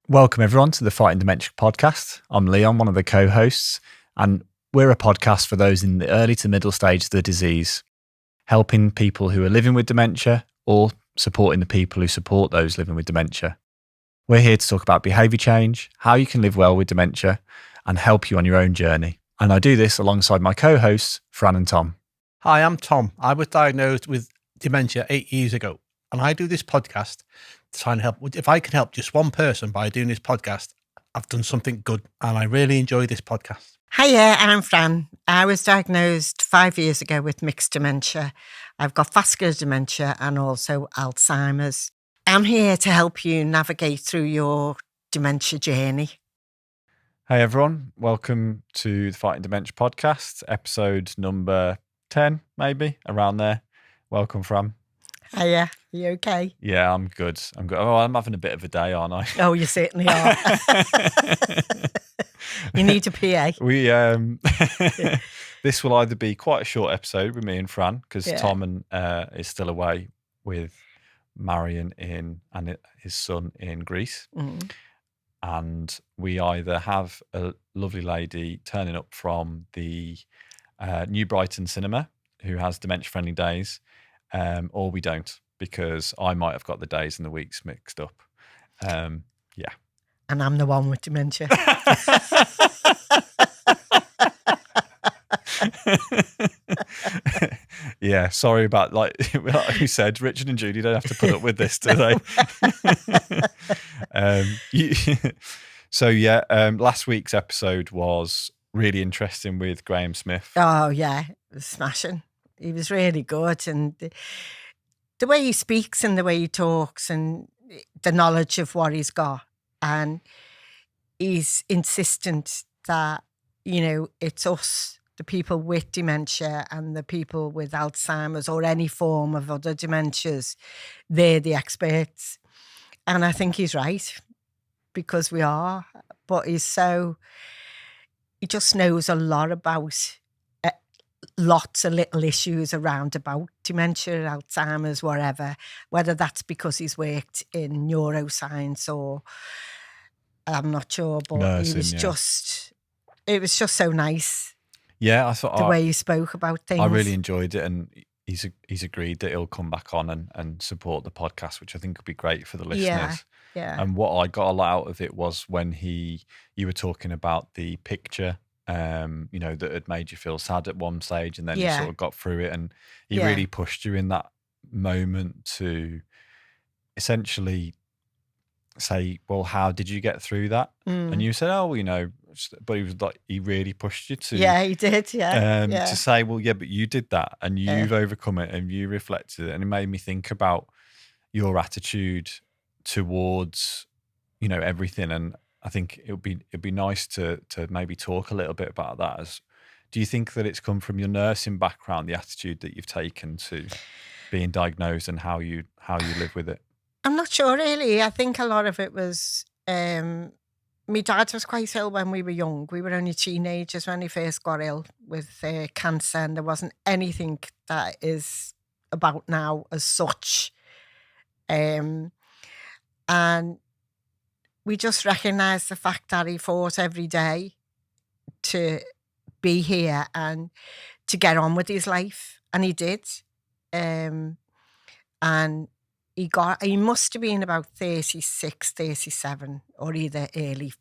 Welcome everyone to the Fighting Dementia podcast. I'm Leon, one of the co-hosts, and we're a podcast for those in the early to middle stage of the disease, helping people who are living with dementia or supporting the people who support those living with dementia. We're here to talk about behaviour change, how you can live well with dementia, and help you on your own journey. And I do this alongside my co-hosts, Fran and Tom. Hi, I'm Tom. I was diagnosed with dementia 8 years ago, and I do this podcast to try and help. If I can help just one person by doing this podcast, I've done something good, and I really enjoy this podcast. Hiya, I'm Fran. I was diagnosed 5 years ago with mixed dementia. I've got vascular dementia and also Alzheimer's. I'm here to help you navigate through your dementia journey. Hey everyone, welcome to the Fighting Dementia podcast, episode number 10, maybe, around there. Welcome, Fran. Hiya, are you okay? Yeah, I'm good. Oh, I'm having a bit of a day, aren't I? Oh, you certainly are. You need a PA. This will either be quite a short episode with me and Fran, because Tom is still away with Marion and his son in Greece. Mm. And we either have a lovely lady turning up from the New Brighton cinema who has dementia-friendly days, or we don't, because I might have got the days and the weeks mixed up. Yeah. And I'm the one with dementia. Yeah, sorry about, like we said, Richard and Judy don't have to put up with this, do they? Last week's episode was really interesting with Graham Smith. Oh, yeah, it was smashing. He was really good, and the way he speaks and the way he talks and the knowledge of what he's got, and he's insistent that, you know, it's us, the people with dementia and the people with Alzheimer's or any form of other dementias, they're the experts. And I think he's right, because we are, but he just knows a lot about lots of little issues around about dementia, Alzheimer's, whether that's because he's worked in neuroscience or I'm not sure, but it was just so nice. Yeah, I thought the way he spoke about things. I really enjoyed it, and he's agreed that he'll come back on and support the podcast, which I think would be great for the listeners. Yeah. And what I got a lot out of it was when you were talking about the picture, that had made you feel sad at one stage, and then you sort of got through it, and he really pushed you in that moment to essentially say, well, how did you get through that? And you said, but he was like, he really pushed you to. Yeah, he did. To say, well, yeah, but you did that, and you've overcome it, and you reflected it, and it made me think about your attitude towards, everything. And I think it'd be nice to maybe talk a little bit about that. Do you think that it's come from your nursing background, the attitude that you've taken to being diagnosed, and how you live with it? I'm not sure, really. I think a lot of it was, my dad was quite ill when we were young. We were only teenagers when he first got ill with cancer, and there wasn't anything that is about now as such. And we just recognised the fact that he fought every day to be here and to get on with his life, and he did. And he must have been about 36, 37, or either early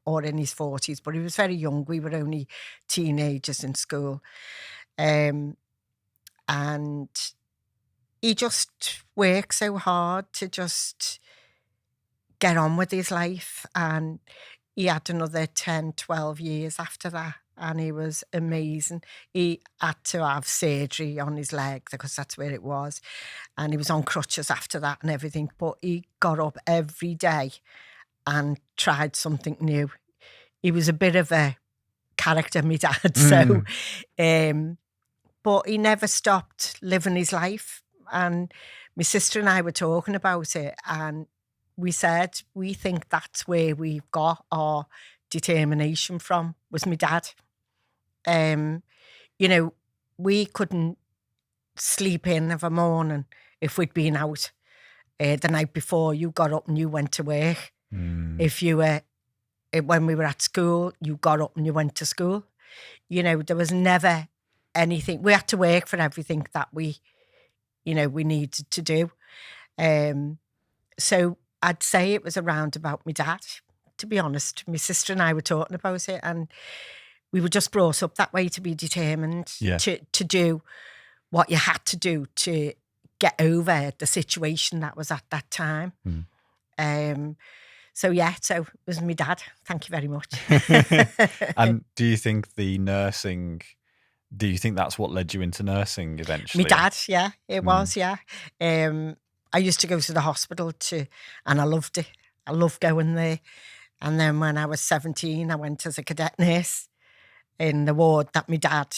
or in his 40s, but he was very young. We were only teenagers in school. And he just worked so hard to just get on with his life. And he had another 10, 12 years after that. And he was amazing. He had to have surgery on his leg because that's where it was. And he was on crutches after that and everything. But he got up every day and tried something new. He was a bit of a character, my dad. So, but he never stopped living his life. And my sister and I were talking about it. And we said, we think that's where we've got our determination from, was my dad. We couldn't sleep in of a morning if we'd been out the night before. You got up and you went to work. If you were, when we were at school, you got up and you went to school. You know, there was never anything. We had to work for everything that we needed to do. So I'd say it was around about my dad, to be honest. My sister and I were talking about it, and we were just brought up that way, to be determined, to do what you had to do to get over the situation that was at that time. So it was my dad. Thank you very much. And do you think that's what led you into nursing eventually? My dad, yeah, it was, yeah. I used to go to the hospital and I loved it. I loved going there. And then when I was 17, I went as a cadet nurse in the ward that my dad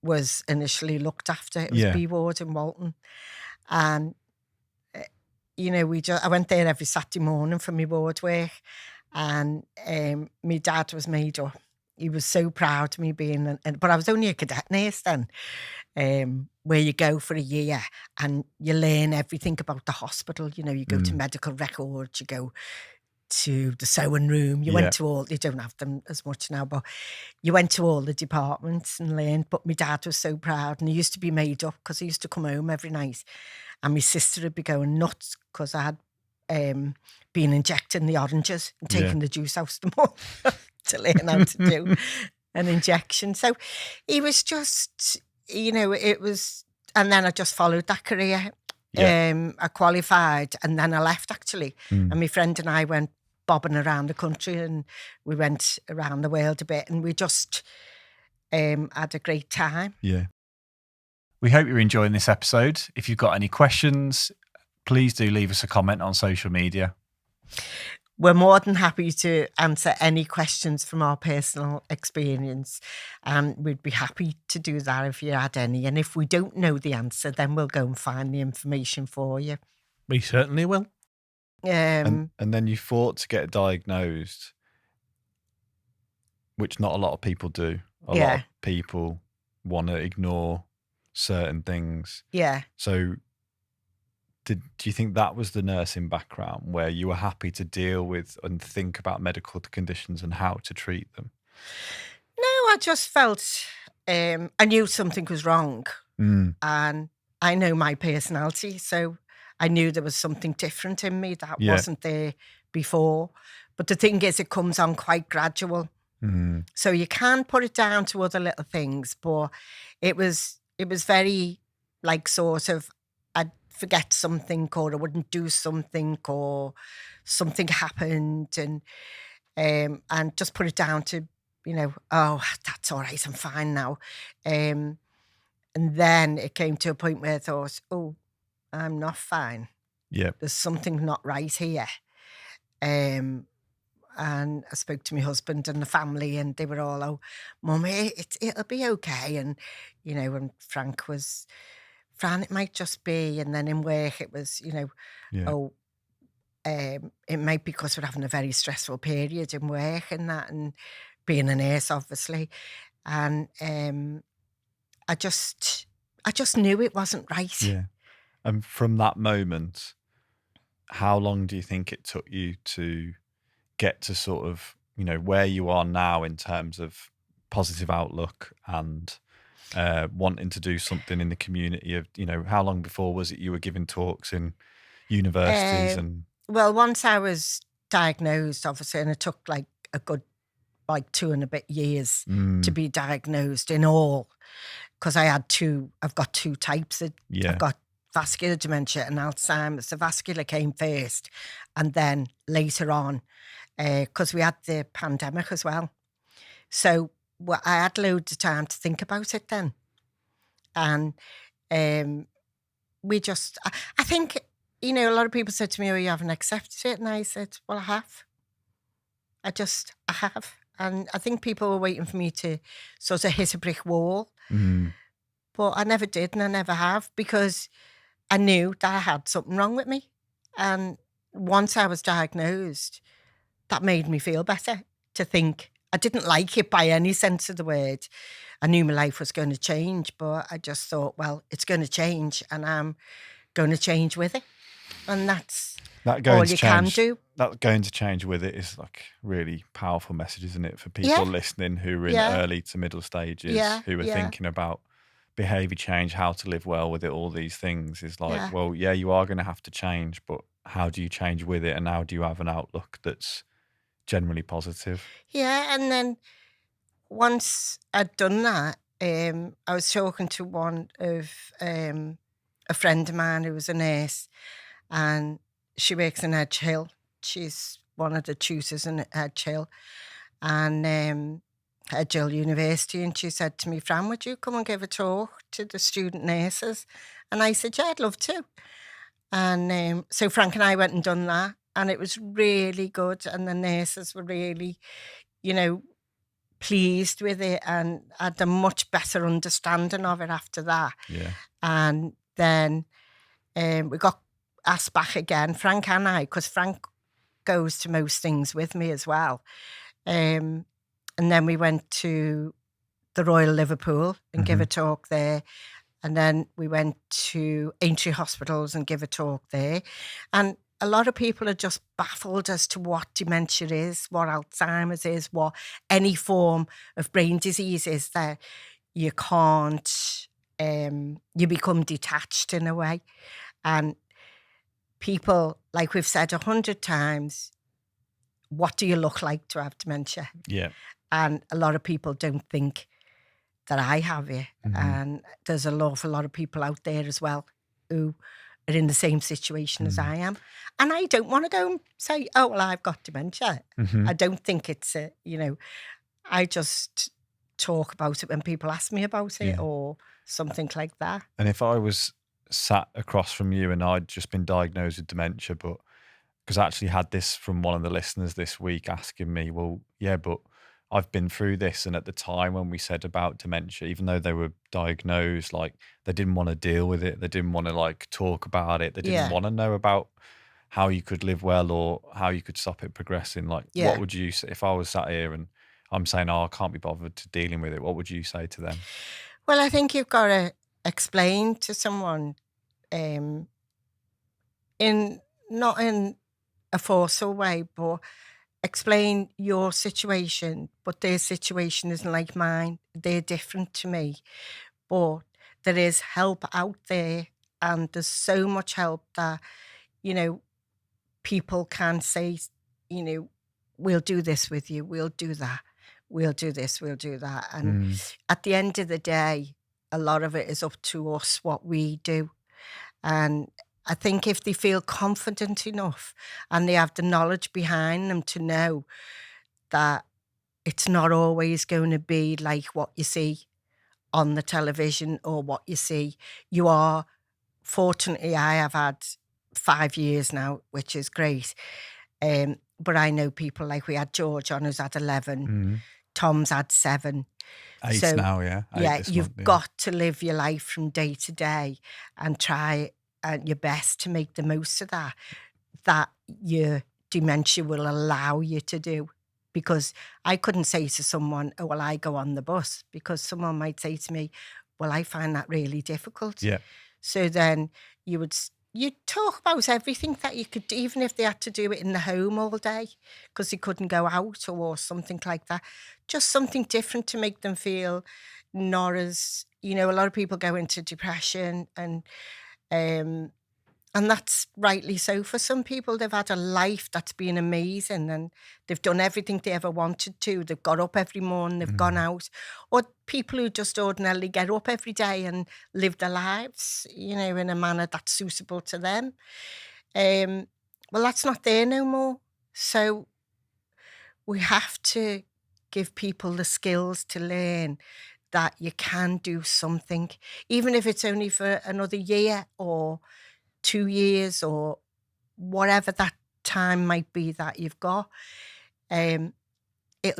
was initially looked after. It was B ward in Walton. And, I went there every Saturday morning for my ward work. And my dad was made up. He was so proud of me but I was only a cadet nurse then, where you go for a year and you learn everything about the hospital. You know, you go to medical records, you go to the sewing room. You went to they don't have them as much now, but you went to all the departments and learned. But my dad was so proud, and he used to be made up because he used to come home every night, and my sister would be going nuts because I had been injecting the oranges and taking the juice out of them all to learn how to do an injection. So he was just, it was, and then I just followed that career. I qualified and then I left actually. And my friend and I went bobbing around the country, and we went around the world a bit, and we just had a great time. Yeah. We hope you're enjoying this episode. If you've got any questions, please do leave us a comment on social media. We're more than happy to answer any questions from our personal experience, and we'd be happy to do that if you had any. And if we don't know the answer, then we'll go and find the information for you. We certainly will. And then you fought to get diagnosed, which not a lot of people do. A lot of people want to ignore certain things. Yeah. So do you think that was the nursing background where you were happy to deal with and think about medical conditions and how to treat them? No, I just felt I knew something was wrong, and I know my personality, so I knew there was something different in me that wasn't there before. But the thing is, it comes on quite gradual, so you can put it down to other little things. But it was very like sort of, I'd forget something, or I wouldn't do something, or something happened, and just put it down to, oh, that's all right, I'm fine now. And then it came to a point where I thought, oh, I'm not fine. Yeah. There's something not right here. And I spoke to my husband and the family, and they were all, oh, Mummy, it'll be okay. And, and Fran, it might just be. And then in work, it was, it might be because we're having a very stressful period in work and that, and being a nurse, obviously. And I just knew it wasn't right. Yeah. And from that moment, how long do you think it took you to get to sort of, where you are now in terms of positive outlook and wanting to do something in the community? Of, how long before was it you were giving talks in universities? Well, once I was diagnosed, obviously, and it took like a good 2 and a bit years to be diagnosed in all, because I've got 2 types. I've got vascular dementia and Alzheimer's. The vascular came first, and then later on, because we had the pandemic as well. So I had loads of time to think about it then. And I think, a lot of people said to me, oh, you haven't accepted it. And I said, well, I have. I have. And I think people were waiting for me to sort of hit a brick wall. But I never did, and I never have, because I knew that I had something wrong with me. And once I was diagnosed, that made me feel better, to think I didn't like it by any sense of the word. I knew my life was going to change, but I just thought, well, it's going to change, and I'm going to change with it. And that's all you can do. that going to change with it is like really powerful message, isn't it, for people listening who are in early to middle stages, who are thinking about behavior change, how to live well with it, all these things. Is like, well, you are going to have to change, but how do you change with it, and how do you have an outlook that's generally positive? Yeah, and then once I'd done that, I was talking to one of a friend of mine who was a nurse, and she works in Edge Hill. She's one of the tutors in Edge Hill, and Edge Hill University. And she said to me, Fran, would you come and give a talk to the student nurses? And I said, yeah, I'd love to. And so Frank and I went and done that, and it was really good. And the nurses were really, pleased with it, and had a much better understanding of it after that. Yeah. And then we got asked back again, Frank and I, because Frank goes to most things with me as well. And then we went to the Royal Liverpool and give a talk there. And then we went to Aintree Hospitals and give a talk there. And a lot of people are just baffled as to what dementia is, what Alzheimer's is, what any form of brain disease is, that you can't, you become detached in a way. And people, like we've said 100 times, what do you look like to have dementia? Yeah. And a lot of people don't think that I have it. And there's an awful lot of people out there as well who are in the same situation as I am. And I don't want to go and say, oh, well, I've got dementia. I don't think it's I just talk about it when people ask me about it or something like that. And if I was sat across from you and I'd just been diagnosed with dementia, but because I actually had this from one of the listeners this week asking me, well, yeah, but I've been through this. And at the time when we said about dementia, even though they were diagnosed, like they didn't want to deal with it. They didn't want to like talk about it. They didn't want to know about how you could live well or how you could stop it progressing. Like, what would you say if I was sat here and I'm saying, oh, I can't be bothered to dealing with it? What would you say to them? Well, I think you've got to explain to someone not in a forceful way, but explain your situation, but their situation isn't like mine. They're different to me. But there is help out there, and there's so much help that, people can say, we'll do this with you, we'll do that, we'll do this, we'll do that. And at the end of the day, a lot of it is up to us, what we do. And I think if they feel confident enough and they have the knowledge behind them to know that it's not always going to be like what you see on the television or what you see. Fortunately, I have had 5 years now, which is great. But I know people like we had George on who's had 11, Tom's had 7. 8 now, yeah. 8 you've got to live your life from day to day and try your best to make the most of that your dementia will allow you to do. Because I couldn't say to someone, oh, well, I go on the bus, because someone might say to me, well, I find that really difficult. Yeah. So then you'd talk about everything that you could do, even if they had to do it in the home all day because they couldn't go out or something like that. Just something different to make them feel not as, a lot of people go into depression and that's rightly so. For some people, they've had a life that's been amazing and they've done everything they ever wanted to. They've got up every morning, they've gone out. Or people who just ordinarily get up every day and live their lives, in a manner that's suitable to them. Well, that's not there no more. So we have to give people the skills to learn that you can do something, even if it's only for another year or 2 years or whatever that time might be that you've got. It'll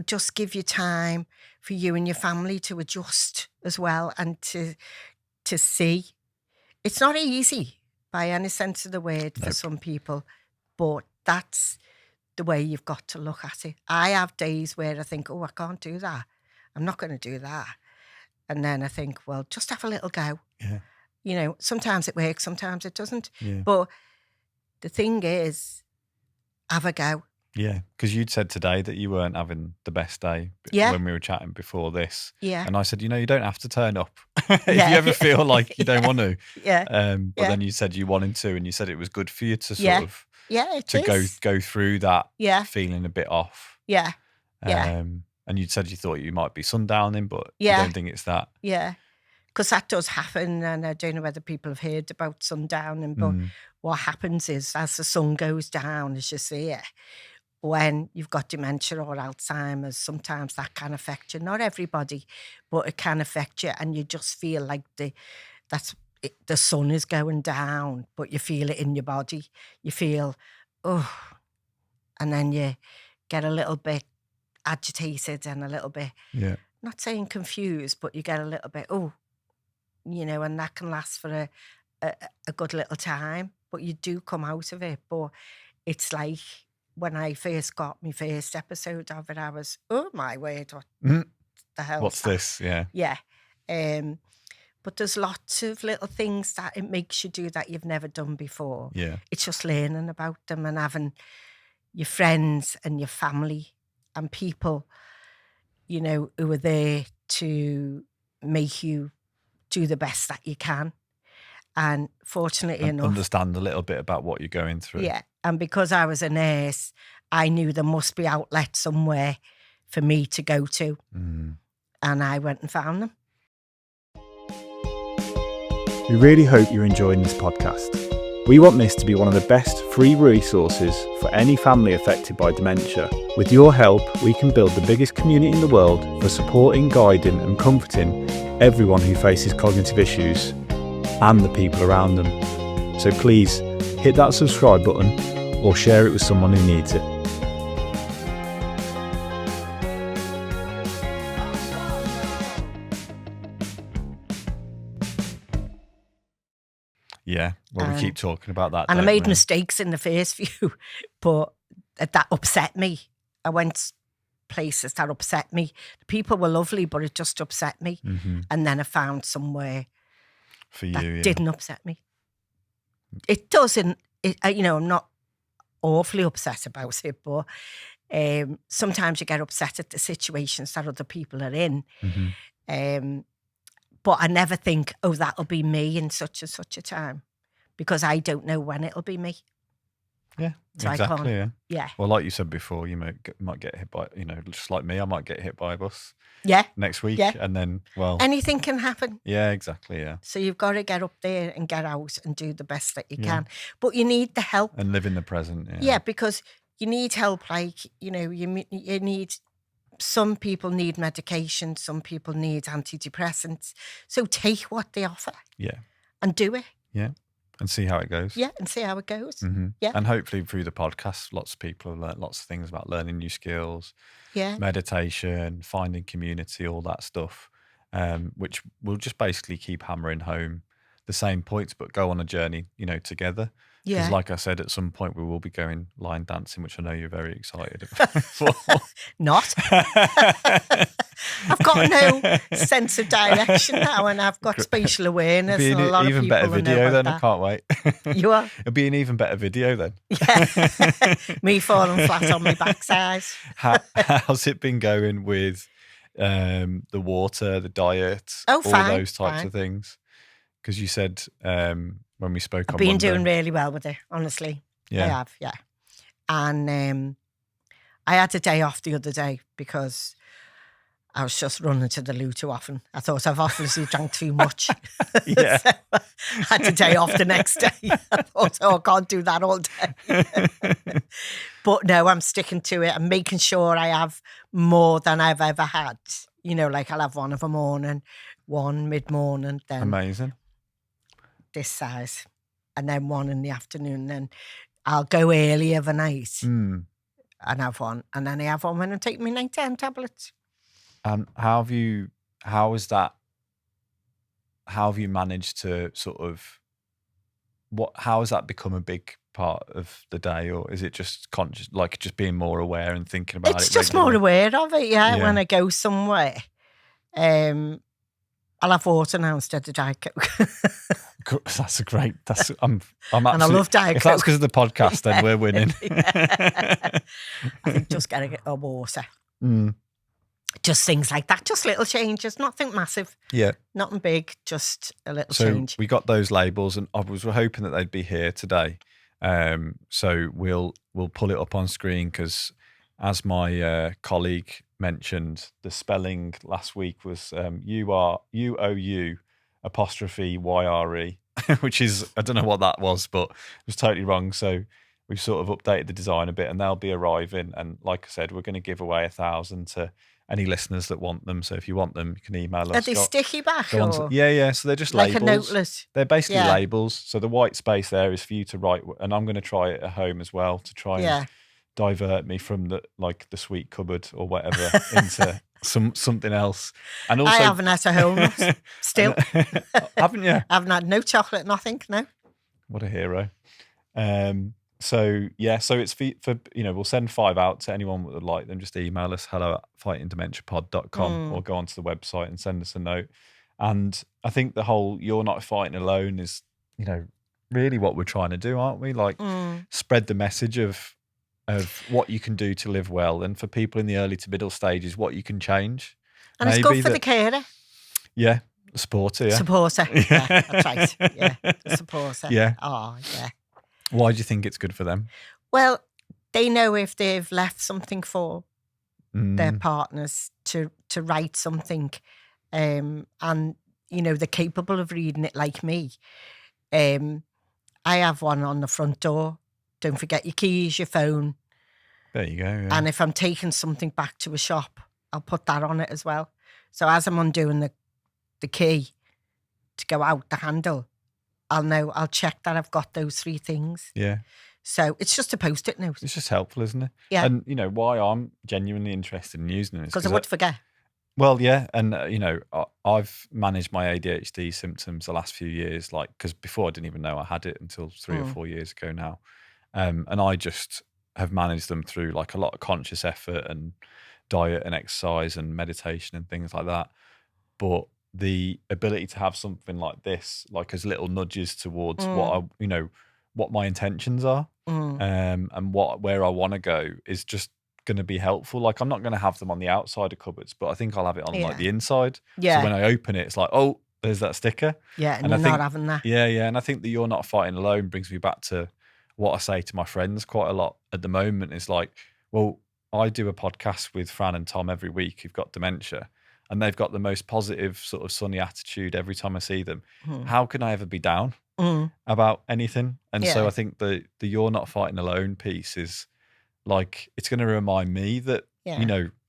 just give you time for you and your family to adjust as well and to see. It's not easy by any sense of the word for some people, but that's the way you've got to look at it. I have days where I think, oh, I can't do that. I'm not going to do that. And then I think, well, just have a little go. Yeah. Sometimes it works, sometimes it doesn't. Yeah. But the thing is, have a go. Yeah, because you'd said today that you weren't having the best day when we were chatting before this. Yeah. And I said, you don't have to turn up if you ever feel like you don't want to. But then you said you wanted to, and you said it was good for you to sort of go through that feeling a bit off. Yeah. And you'd said you thought you might be sundowning, but you don't think it's that. Yeah. Because that does happen, and I don't know whether people have heard about sundowning, but what happens is as the sun goes down, as you see it, when you've got dementia or Alzheimer's, sometimes that can affect you. Not everybody, but it can affect you, and you just feel like the sun is going down, but you feel it in your body. You feel, and then you get a little bit agitated and a little bit, not saying confused, but you get a little bit, and that can last for a good little time, but you do come out of it. But it's like, when I first got my first episode of it, I was, oh my word, what the hell? What's this? Yeah. Yeah. But there's lots of little things that it makes you do that you've never done before. Yeah. It's just learning about them and having your friends and your family and people, who are there to make you do the best that you can. And fortunately enough, understand a little bit about what you're going through. Yeah. And because I was a nurse, I knew there must be outlets somewhere for me to go to. And I went and found them. We really hope you're enjoying this podcast. We want this to be one of the best free resources for any family affected by dementia. With your help, we can build the biggest community in the world for supporting, guiding and comforting everyone who faces cognitive issues and the people around them. So please hit that subscribe button or share it with someone who needs it. Yeah, well, we keep talking about that. And I made mistakes in the first few, but that upset me. I went places that upset me. The people were lovely, but it just upset me. And then I found somewhere for you that didn't upset me. It doesn't, I'm not awfully upset about it, but sometimes you get upset at the situations that other people are in. But I never think, that'll be me in such and such a time, because I don't know when it'll be me. Yeah, so exactly. Yeah. Well, like you said before, you might get hit by, just like me, I might get hit by a bus. Yeah. Next week. Yeah. And then, anything can happen. Yeah, exactly. Yeah. So you've got to get up there and get out and do the best that you can. But you need the help. And live in the present. Yeah, because you need help. Like, you need, some people need medication. Some people need antidepressants. So take what they offer. Yeah. And do it. Yeah. And see how it goes. Yeah, and see how it goes. Yeah. And hopefully through the podcast, lots of people have learned lots of things about learning new skills, meditation, finding community, all that stuff, which will just basically keep hammering home the same points, but go on a journey, together. Because like I said, at some point we will be going line dancing, which I know you're very excited about. Not. I've got no sense of direction now, and I've got spatial awareness. It'll be and a lot of people better video then. That. I can't wait. You are? It'll be an even better video then. Yeah. Me falling flat on my backside. How's it been going with the water, the diet, all those types of things? Because you said when we spoke on Monday. I've been doing really well with it, honestly. Yeah. I have, yeah. And I had a day off the other day because I was just running to the loo too often. I thought I've obviously drank too much. Yeah. So I had a day off the next day. I thought, I can't do that all day. But no, I'm sticking to it. I'm making sure I have more than I've ever had. Like I'll have one of a morning, one mid-morning, then amazing. This size, and then one in the afternoon. Then I'll go early of a night and have one, and then I have one when I'm taking my nighttime tablets. And how have you managed to sort of how has that become a big part of the day, or is it just conscious, like just being more aware and thinking about it? It's just more aware of it, yeah. When I go somewhere, I'll have water now instead of Diet Coke. That's a great. I'm and I love Diet If that's Coke. because of the podcast, then we're winning. I think just get a water. Just things like that. Just little changes. Nothing massive. Yeah. Nothing big. Just a little So change. we got those labels, and I was hoping that they'd be here today. So we'll pull it up on screen because, as my colleague mentioned, the spelling last week was UOU apostrophe YRE, which is, I don't know what that was, but it was totally wrong. So we've sort of updated the design a bit, and they'll be arriving. And like I said, we're going to give away 1,000 to any listeners that want them. So if you want them, you can email us. Are they sticky back? Yeah. So they're just like labels. a noteless. They're basically labels. So the white space there is for you to write, and I'm going to try it at home as well to try and divert me from the sweet cupboard or whatever into something else. And also, I haven't had a home still. Haven't you? I haven't had no chocolate, nothing. No. What a hero. So it's for we'll send 5 out to anyone that would like them. Just email us hello@fightingdementiapod.com or go onto the website and send us a note. And I think the whole "you're not fighting alone" is really what we're trying to do, aren't we? Like spread the message of what you can do to live well, and for people in the early to middle stages, what you can change. And it's good for the carer. Yeah, the supporter. Yeah. Supporter. Yeah, that's right. Yeah, the supporter. Yeah. Oh, yeah. Why do you think it's good for them? Well, they know if they've left something for their partners to write something, and they're capable of reading it like me. I have one on the front door. Don't forget your keys, your phone. There you go. Yeah. And if I'm taking something back to a shop, I'll put that on it as well. So as I'm undoing the key to go out the handle, I'll check that I've got those 3 things. Yeah. So it's just a post-it note. It's just helpful, isn't it? Yeah. And why I'm genuinely interested in using it is because I would forget. Well, yeah. And, I've managed my ADHD symptoms the last few years, because before I didn't even know I had it until 3 or 4 years ago now. And I just have managed them through a lot of conscious effort and diet and exercise and meditation and things like that. But the ability to have something like this, as little nudges towards what my intentions are, and where I want to go, is just going to be helpful. I'm not going to have them on the outside of cupboards, but I think I'll have it on the inside. Yeah. So when I open it, it's oh, there's that sticker. Yeah, and you're not having that. Yeah, and I think that "you're not fighting alone" brings me back to what I say to my friends quite a lot at the moment. Is well, I do a podcast with Fran and Tom every week who've got dementia, and they've got the most positive sort of sunny attitude every time I see them. How can I ever be down about anything? And so I think the "you're not fighting alone" piece is it's going to remind me that,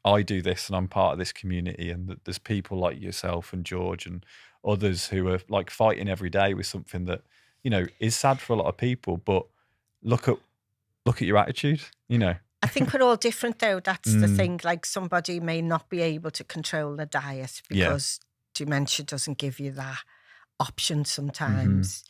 I do this and I'm part of this community, and that there's people like yourself and George and others who are fighting every day with something that, is sad for a lot of people, but look at your attitude, I think we're all different though. That's the thing. Somebody may not be able to control their diet because dementia doesn't give you that option sometimes.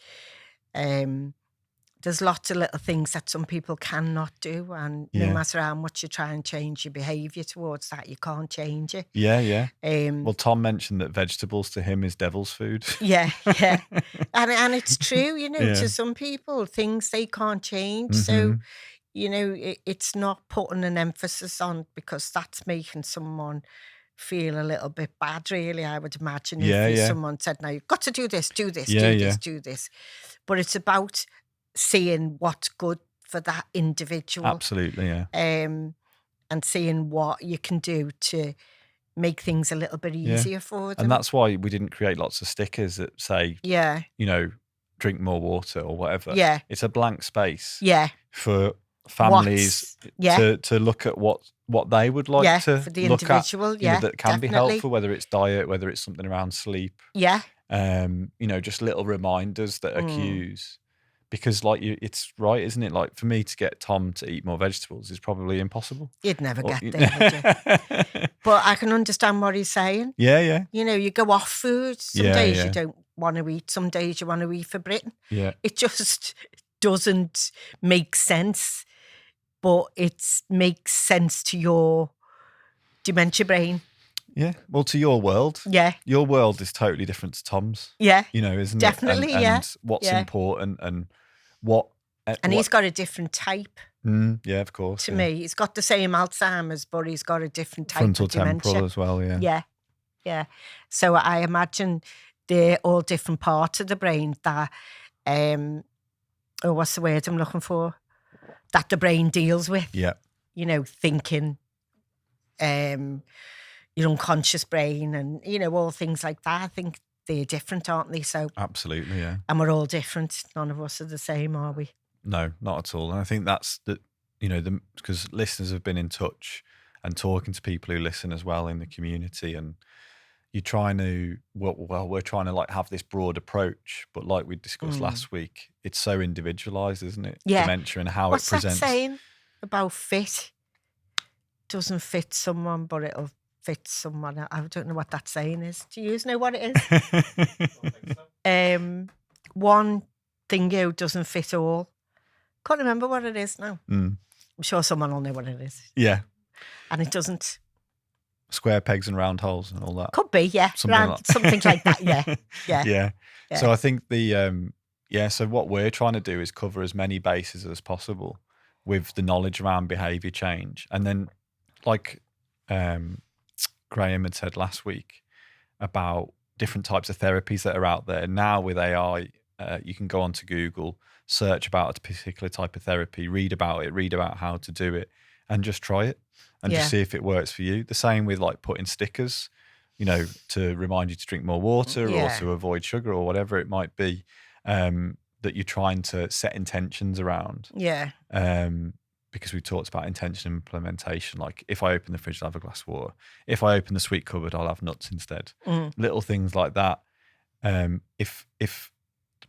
There's lots of little things that some people cannot do, and no matter how much you try and change your behaviour towards that, you can't change it. Yeah. Well, Tom mentioned that vegetables to him is devil's food. Yeah. And it's true, to some people, things they can't change. So, it's not putting an emphasis on, because that's making someone feel a little bit bad, really, I would imagine. If someone said, "No, you've got to do this, do this. But it's about seeing what's good for that individual. Absolutely, yeah. And seeing what you can do to make things a little bit easier for them. And that's why we didn't create lots of stickers that say, drink more water or whatever. Yeah. It's a blank space. Yeah. For families to look at what they would like to for the look individual, at, that can be helpful, whether it's diet, whether it's something around sleep. Yeah. Just little reminders that are cues. Because it's right, isn't it? For me to get Tom to eat more vegetables is probably impossible. You'd never get there, would you? But I can understand what he's saying. Yeah. You go off food. Some days you don't want to eat. Some days you want to eat for Britain. Yeah. It just doesn't make sense. But it makes sense to your dementia brain. Yeah. Well, to your world. Yeah. Your world is totally different to Tom's. Yeah. Isn't Definitely, it? yeah. And what's Yeah. important and what. And he's got a different type. Yeah, of course. To me, he's got the same Alzheimer's, but he's got a different type frontal of dementia. temporal as well. Yeah. Yeah. Yeah. So I imagine they're all different parts of the brain that, what's the word I'm looking for? That the brain deals with. Yeah. Thinking, your unconscious brain and, all things like that. I think they're different, aren't they? So Absolutely, yeah. And we're all different. None of us are the same, are we? No, not at all. And I think that's because listeners have been in touch and talking to people who listen as well in the community, and you're trying to, we're trying to like have this broad approach, but like we discussed last week, it's so individualized, isn't it? Yeah. Dementia and how What's it presents. What's that saying about fit? Doesn't fit someone, but it'll fit someone. I don't know what that saying is. Do you know what it is? One thing doesn't fit all. Can't remember what it is now. I'm sure someone will know what it is. Yeah. And it doesn't. Square pegs and round holes and all that. Could be, yeah. Something like that, yeah. Yeah. So I think so what we're trying to do is cover as many bases as possible with the knowledge around behaviour change. And then like Graham had said last week about different types of therapies that are out there. Now with AI, you can go onto Google, search about a particular type of therapy, read about how to do it, and just try it and just see if it works for you. The same with like putting stickers, to remind you to drink more water or to avoid sugar or whatever it might be, that you're trying to set intentions around. Yeah. Because we talked about intention implementation. Like if I open the fridge, I'll have a glass of water. If I open the sweet cupboard, I'll have nuts instead. Little things like that. If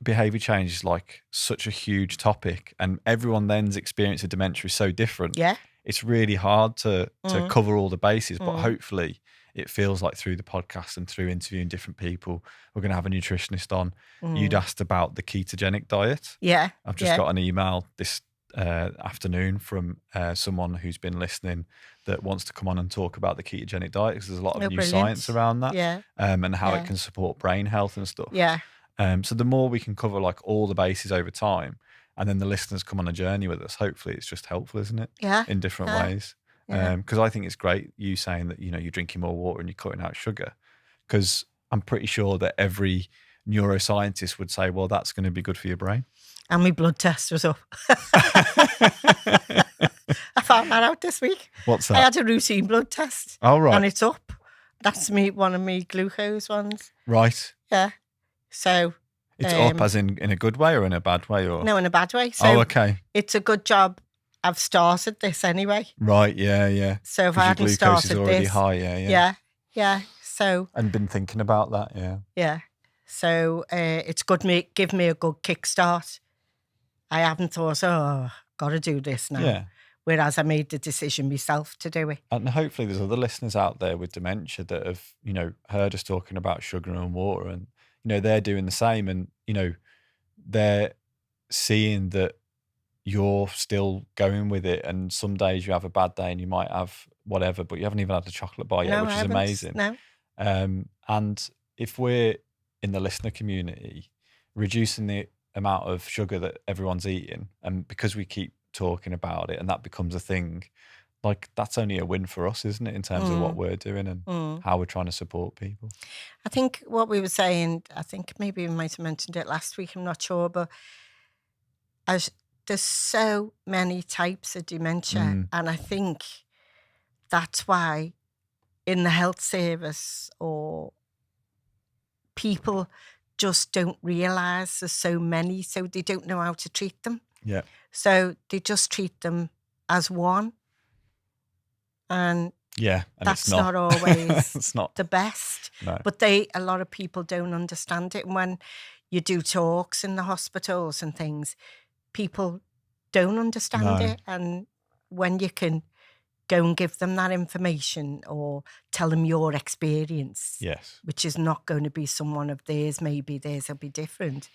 behaviour change is like such a huge topic and everyone then's experience of dementia is so different, it's really hard to cover all the bases. But hopefully it feels like through the podcast and through interviewing different people, we're going to have a nutritionist on. You'd asked about the ketogenic diet. Yeah. I've just got an email this afternoon from someone who's been listening that wants to come on and talk about the ketogenic diet because there's a lot of new science around that, and how it can support brain health and stuff. So the more we can cover like all the bases over time, and then the listeners come on a journey with us, hopefully it's just helpful, isn't it? In different ways. Because I think it's great you saying that you're drinking more water and you're cutting out sugar, because I'm pretty sure that every neuroscientist would say, well, that's going to be good for your brain. And my blood test was up. I found that out this week. What's that? I had a routine blood test. Oh, right. And it's up. That's one of my glucose ones. Right. Yeah. So it's up as in a good way or in a bad way? Or no, in a bad way. So okay. It's a good job I've started this anyway. Right, yeah. So if I hadn't started is already this, high, yeah. So and been thinking about that, yeah. So it's give me a good kickstart. I haven't thought, got to do this now. Yeah. Whereas I made the decision myself to do it. And hopefully there's other listeners out there with dementia that have, heard us talking about sugar and water, and they're doing the same, and they're seeing that you're still going with it, and some days you have a bad day and you might have whatever, but you haven't even had a chocolate bar yet, which is amazing. No. And if we're in the listener community reducing the amount of sugar that everyone's eating, and because we keep talking about it and that becomes a thing, like that's only a win for us, isn't it, in terms of what we're doing and how we're trying to support people. I think what we were saying, I think maybe we might have mentioned it last week, I'm not sure, but there's so many types of dementia, and I think that's why in the health service or people just don't realise there's so many, so they don't know how to treat them. Yeah. So they just treat them as one. And that's it's not always it's not the best. No. But a lot of people don't understand it. And when you do talks in the hospitals and things, people don't understand it. And when you can go and give them that information or tell them your experience, which is not going to be someone of theirs, maybe theirs will be different,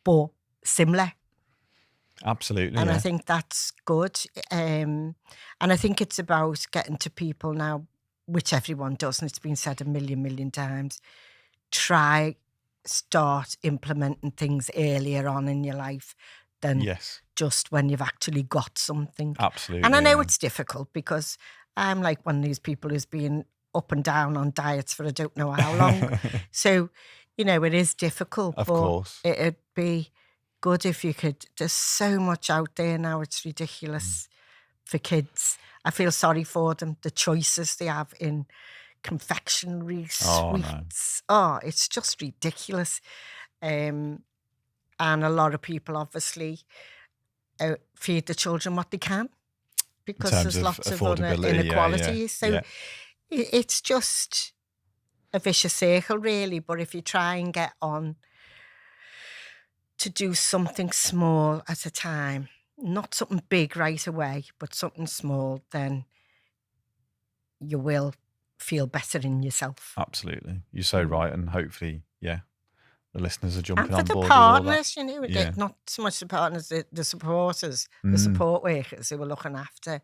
but similar. Absolutely. And I think that's good. And I think it's about getting to people now which everyone does, and it's been said a million times, start implementing things earlier on in your life than just when you've actually got something. Absolutely. And I know it's difficult because I'm like one of these people who's been up and down on diets for I don't know how long. So, you know, it is difficult. Of course. It'd be good if you could. There's so much out there now. It's ridiculous for kids. I feel sorry for them. The choices they have in confectionery, sweets. Oh, it's just ridiculous. And a lot of people obviously feed the children what they can because there's lots of other inequalities. So it's just a vicious circle, really. But if you try and get on to do something small at a time, not something big right away, but something small, then you will feel better in yourself. Absolutely. You're so right. And hopefully, the listeners are jumping on board. And for the partners, you know, not so much the partners, the supporters, the support workers who are looking after,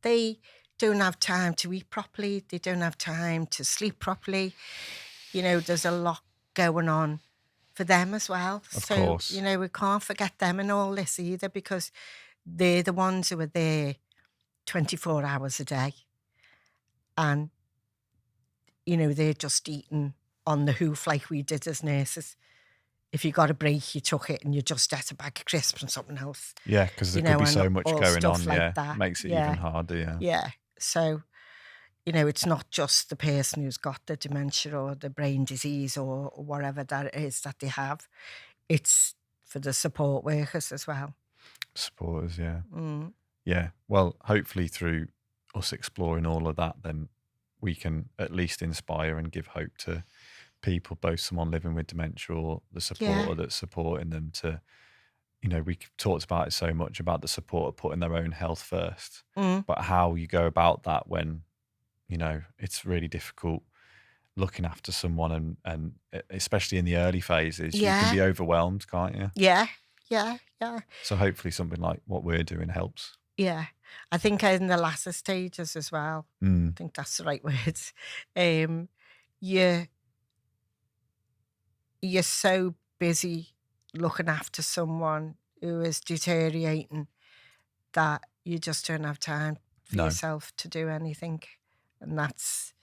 they don't have time to eat properly. They don't have time to sleep properly. You know, there's a lot going on for them as well. Of course. You know, we can't forget them in all this either because they're the ones who are there 24 hours a day. And, you know, they're just eating on the hoof like we did as nurses. If you got a break, you took it and you just ate a bag of crisps and something else. Yeah, because there could be so much going on. Like that. Makes it even harder. Yeah. So, you know, it's not just the person who's got the dementia or the brain disease or whatever that is that they have. It's for the support workers as well. Supporters, yeah. Well, hopefully through us exploring all of that, then we can at least inspire and give hope to people, both someone living with dementia or the supporter that's supporting them to, you know, we talked about it so much about the supporter putting their own health first, but how you go about that when, you know, it's really difficult looking after someone and especially in the early phases, you can be overwhelmed, can't you? Yeah. So hopefully something like what we're doing helps. Yeah. I think in the latter stages as well, I think that's the right words. You're so busy looking after someone who is deteriorating that you just don't have time for yourself to do anything. And that's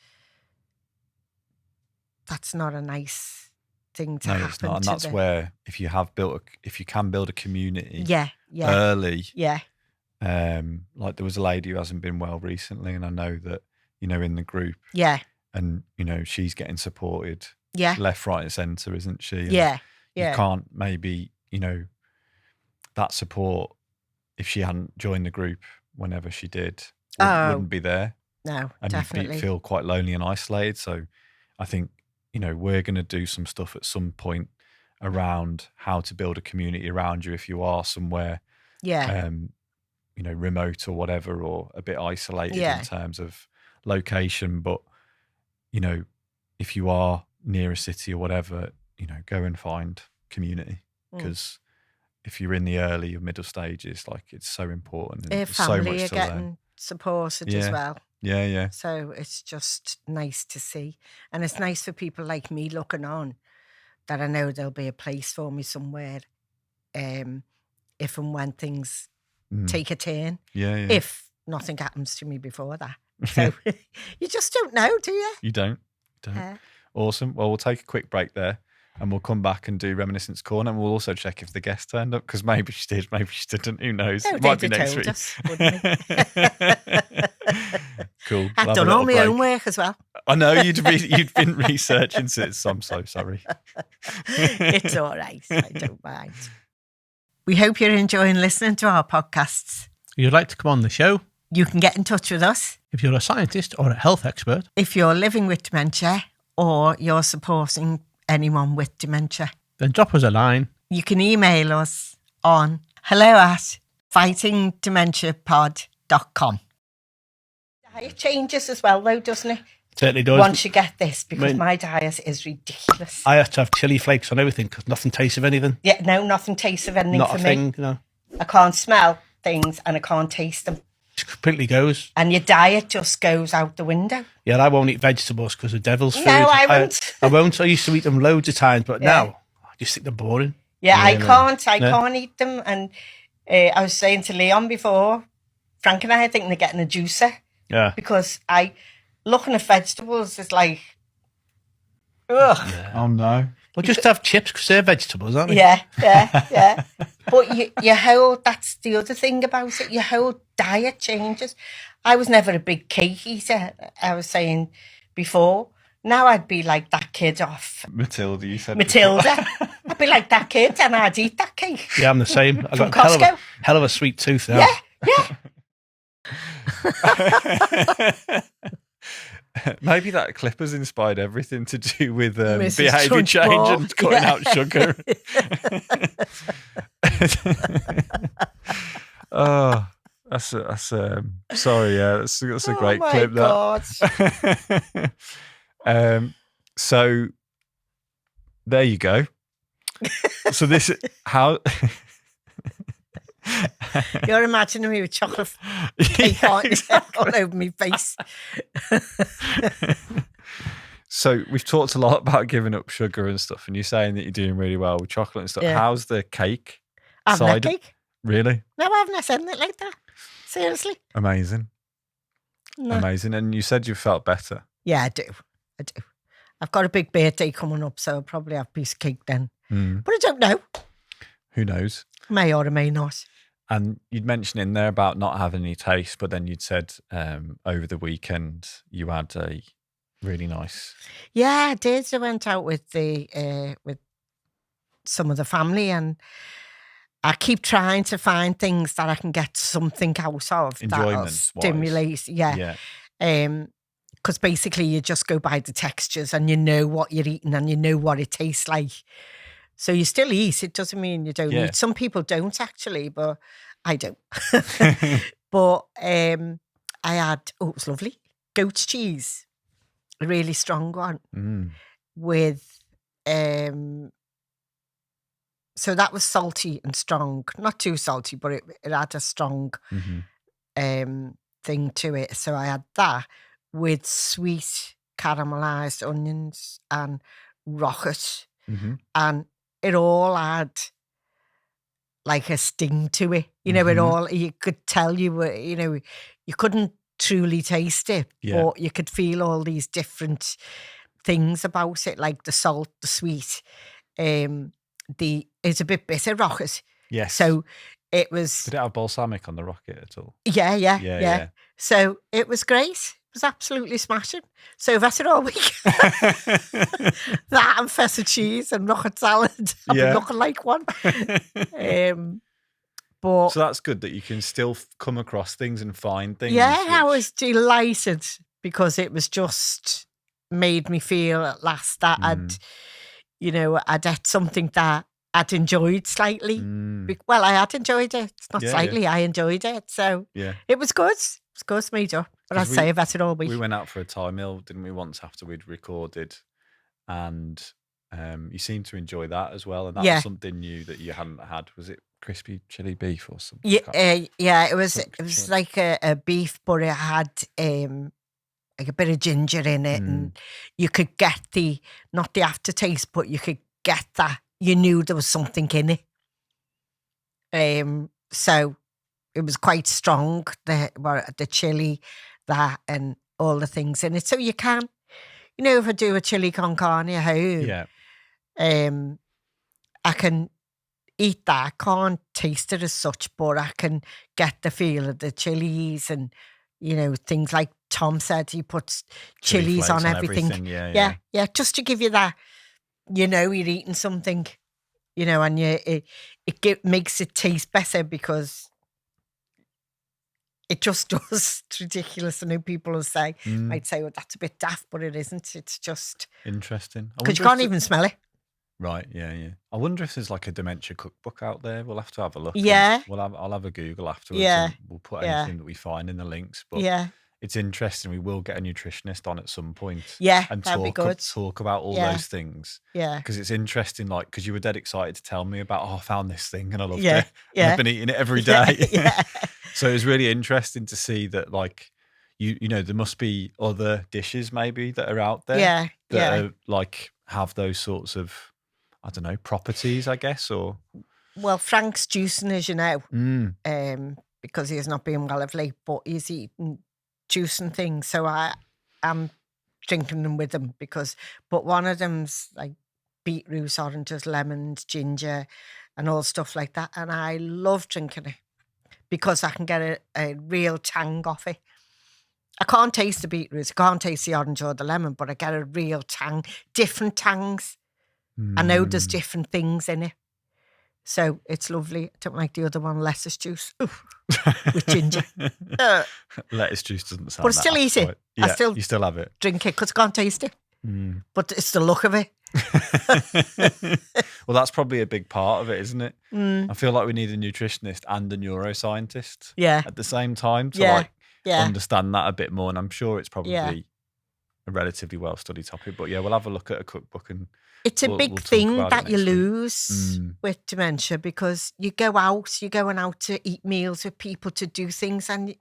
not a nice thing to happen. It's not. And that's where if you can build a community early. Yeah. Like there was a lady who hasn't been well recently, and I know that, you know, in the group. Yeah. And, you know, she's getting supported left, right, and centre, isn't she? And yeah. You can't maybe, you know, that support, if she hadn't joined the group whenever she did, wouldn't be there. No, and definitely. you'd feel quite lonely and isolated. So I think, you know, we're going to do some stuff at some point around how to build a community around you if you are somewhere, you know, remote or whatever, or a bit isolated in terms of location. But, you know, if you are near a city or whatever, you know, go and find community, because if you're in the early or middle stages, like, it's so important. And family so much are getting supported as well. Yeah. So it's just nice to see. And it's nice for people like me looking on that I know there'll be a place for me somewhere if and when things take a turn. Yeah. If nothing happens to me before that. So you just don't know, do you? You don't. Awesome. Well, we'll take a quick break there and we'll come back and do Reminiscence Corner, and we'll also check if the guest turned up, because maybe she did, maybe she didn't. Who knows? No, it might be next week. Cool. I've done all my own work as well. I know you'd been researching it, so I'm so sorry. It's all right. I don't mind. We hope you're enjoying listening to our podcasts. If you'd like to come on the show, you can get in touch with us. If you're a scientist or a health expert. If you're living with dementia or you're supporting anyone with dementia, then drop us a line. You can email us on hello@fightingdementiapod.com. It changes as well, though, doesn't it? It certainly does. Once you get this, because my diet is ridiculous. I have to have chili flakes on everything because nothing tastes of anything. Yeah, no, nothing tastes of anything Not for a thing, me. No. I can't smell things and I can't taste them. It completely goes. And your diet just goes out the window. Yeah, I won't eat vegetables because of devil's food. No, I won't. I won't. I used to eat them loads of times, but now I just think they're boring. Yeah, Really? I can't eat them. And I was saying to Leon before, Frank and I think they're getting a juicer. Yeah. Because looking at vegetables is like, ugh. Yeah. Oh no. Well, just have chips because they're vegetables, aren't they? Yeah. But your whole, that's the other thing about it, your whole diet changes. I was never a big cake eater, I was saying before. Now I'd be like that kid off. Matilda, you said. Matilda. I'd be like that kid and I'd eat that cake. Yeah, I'm the same. I've From got Costco. hell of a sweet tooth now. Yeah. Maybe that clip has inspired everything to do with Mrs. behaviour change Trunchbull. and cutting out sugar. Oh, that's sorry, yeah, that's a great clip. God. So there you go. So this how You're imagining me with chocolate cake on all over my face. So we've talked a lot about giving up sugar and stuff, and you're saying that you're doing really well with chocolate and stuff. Yeah. How's the cake I've side? not cake. Really? No, I haven't said it like that. Seriously. Amazing. No. Amazing. And you said you felt better. Yeah, I do. I've got a big birthday coming up, so I'll probably have a piece of cake then. But I don't know. Who knows? May or may not. And you'd mentioned in there about not having any taste, but then you'd said over the weekend you had a really nice. Yeah, I did. I went out with with some of the family, and I keep trying to find things that I can get something out of that'll Enjoyment-wise. stimulate. Yeah. Because basically you just go by the textures and you know what you're eating and you know what it tastes like. So you still eat. It doesn't mean you don't eat. Some people don't actually, but I don't. But I had, it was lovely, goat's cheese, a really strong one with, so that was salty and strong, not too salty, but it had a strong thing to it. So I had that with sweet caramelized onions and rocket, and it all had like a sting to it. You know, it all, you could tell you were, you know, you couldn't truly taste it, but you could feel all these different things about it, like the salt, the sweet, it's a bit bitter rocket. Yes. So it was. Did it have balsamic on the rocket at all? Yeah. So it was great. It was absolutely smashing. So that's it all week. That and feta cheese and rocket salad. I've been looking like one. But so that's good that you can still come across things and find things. Yeah, I was delighted because it was just made me feel at last that I'd had something that I'd enjoyed slightly. Well, I had enjoyed it. It's not slightly. I enjoyed it. So it was good. It was good, made up. But I'd say about it all week. We went out for a Thai meal, didn't we, once after we'd recorded, and you seemed to enjoy that as well. And that was something new that you hadn't had. Was it crispy chili beef or something? Yeah, it was. It was like a beef, but it had like a bit of ginger in it, and you could get not the aftertaste, but you could get that. You knew there was something in it. So it was quite strong. The chili, that, and all the things in it. So you can, if I do a chili con carne at home, I can eat that. I can't taste it as such, but I can get the feel of the chilies and, things like Tom said, he puts chilies on everything. Yeah, just to give you that, you're eating something, and it makes it taste better because it just does. It's ridiculous. I know people will say, might say, well, that's a bit daft, but it isn't. It's just interesting. Because you can't even smell it. Right, yeah. I wonder if there's like a dementia cookbook out there. We'll have to have a look. Yeah. I'll have a Google afterwards. Yeah. And we'll put anything that we find in the links. But it's interesting. We will get a nutritionist on at some point. Yeah, and that'd be good. Talk about all those things. Yeah. Because it's interesting, because you were dead excited to tell me about, I found this thing and I loved it. Yeah. And I've been eating it every day. Yeah. So it was really interesting to see that, like, you know, there must be other dishes maybe that are out there that are, like, have those sorts of, I don't know, properties, I guess, or... Well, Frank's juicing, as you know, because he has not been well of late, but he's eating juicing things. So I'm drinking them with him but one of them's like beetroots, oranges, lemons, ginger, and all stuff like that. And I love drinking it because I can get a real tang off it. I can't taste the beetroots, I can't taste the orange or the lemon, but I get a real tang, different tangs. I know there's different things in it. So it's lovely. I don't like the other one, lettuce juice with ginger. Lettuce juice doesn't sound. But I still eat it. Yeah, you still have it. Drink it because I can't taste it. But it's the look of it. Well, that's probably a big part of it, isn't it? I feel like we need a nutritionist and a neuroscientist at the same time to understand that a bit more. And I'm sure it's probably a relatively well-studied topic. But yeah, we'll have a look at a cookbook and it's a big thing that you lose with dementia because you're going out to eat meals with people to do things and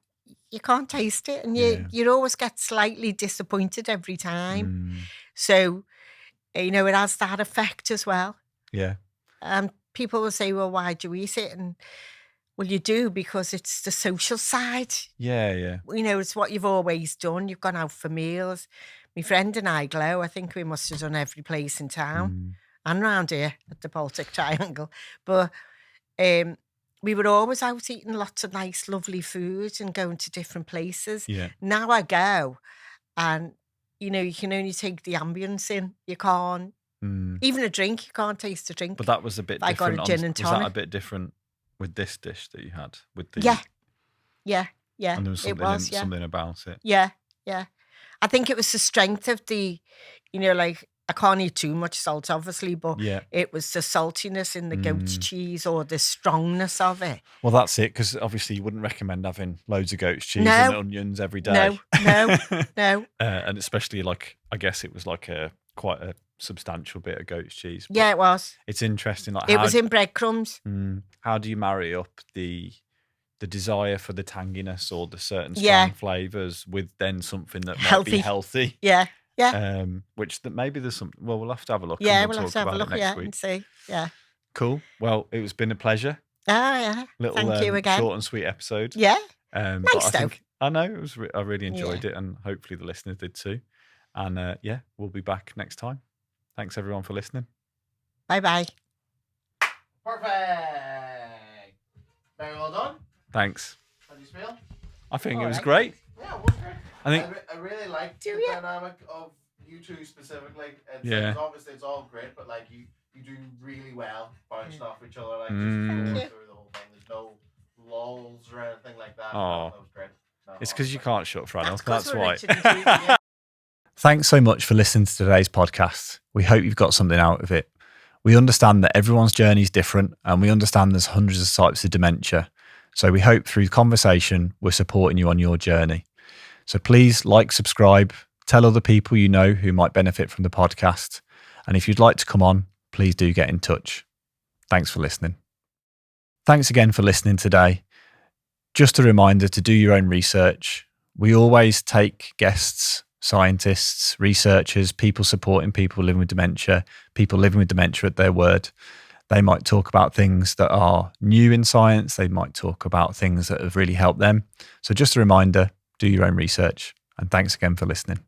you can't taste it and you always get slightly disappointed every time. So, you know, it has that effect as well. Yeah. People will say, well, why do you eat it? And well, you do because it's the social side. Yeah, yeah. You know, it's what you've always done. You've gone out for meals. My friend and I, Glow, I think we must have done every place in town and round here at the Baltic Triangle. But we were always out eating lots of nice, lovely food and going to different places. Yeah. Now I go and, you know, you can only take the ambience in. You can't, even a drink, you can't taste a drink. But that was a bit different. I got a gin and tonic. Was that a bit different with this dish that you had? With the Yeah. And there was something about it. Yeah. I think it was the strength of the, you know, like I can't eat too much salt, obviously, but it was the saltiness in the goat's cheese or the strongness of it. Well, that's it, because obviously you wouldn't recommend having loads of goat's cheese and onions every day. No. And especially, like, I guess it was like quite a substantial bit of goat's cheese. Yeah, it was. It's interesting. Like, it was in breadcrumbs. How do you marry up the desire for the tanginess or the certain strong flavours with then something that might be healthy? Yeah. Which that maybe there's some. Well, we'll have to have a look. Yeah, we'll have to have a look next week and see. Yeah. Cool. Well, it's been a pleasure. Yeah. Thank you again. Short and sweet episode. Yeah. Nice though. I know it was. I really enjoyed it, and hopefully the listeners did too. And we'll be back next time. Thanks everyone for listening. Bye. Perfect. Very well done. Thanks. How do you feel? I think it was great. Yeah, it was great. I really liked the dynamic of you two specifically. It's obviously it's all great, but like you do really well bouncing off each other, like just going through the whole thing. There's no lulls or anything like that. Oh, that was great. It's because you can't shut Fran off. That's why. Yeah. Thanks so much for listening to today's podcast. We hope you've got something out of it. We understand that everyone's journey is different, and we understand there's hundreds of types of dementia. So we hope through conversation, we're supporting you on your journey. So please like, subscribe, tell other people you know who might benefit from the podcast. And if you'd like to come on, please do get in touch. Thanks for listening. Thanks again for listening today. Just a reminder to do your own research. We always take guests, scientists, researchers, people supporting people living with dementia at their word. They might talk about things that are new in science. They might talk about things that have really helped them. So just a reminder, do your own research. And thanks again for listening.